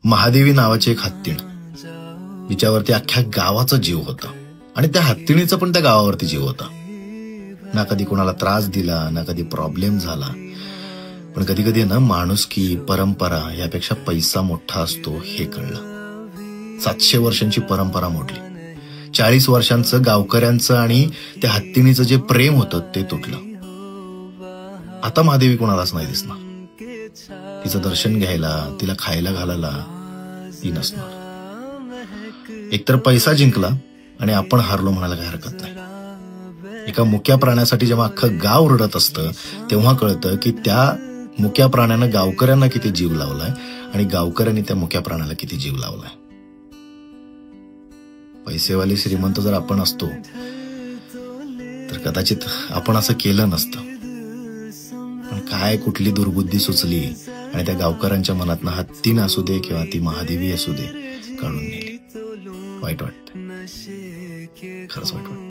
महादेवी नावाची एक हत्तीण, तिच्यावरती अख्ख्या गावाचा जीव होता आणि त्या हत्तीणीचा पण त्या गावावरती जीव होता. ना कधी कोणाला त्रास दिला, ना कधी प्रॉब्लेम झाला. पण कधी कधी ना माणुसकी, परंपरा यापेक्षा पैसा मोठा असतो हे कळलं. 700 वर्षांची परंपरा मोडली. 40 वर्षांचं गावकऱ्यांचं आणि त्या हत्तीणीचं जे प्रेम होतं ते तुटलं. आता महादेवी कोणालाच नाही दिसणार. तिचं दर्शन घ्यायला, तिला खायला घालायला ती नसणार. एकतर पैसा जिंकला आणि आपण हारलो म्हणायला काही हरकत नाही. एका मुक्या प्राण्यासाठी जेव्हा अख्खं गाव रडत असतं तेव्हा कळतं की त्या मुक्या प्राण्यानं गावकऱ्यांना किती जीव लावलाय आणि गावकऱ्यांनी त्या मुक्या प्राण्याला किती जीव लावलाय. पैसेवाले श्रीमंत जर आपण असतो तर कदाचित आपण असं केलं नसतं. पण काय कुठली दुर्बुद्धी सुचली आणि त्या गावकऱ्यांच्या मनातनं हत्तीण असू दे किंवा ती महादेवी असू दे काढून नेली. वाईट वाटतं, खरंच वाईट वाटतं.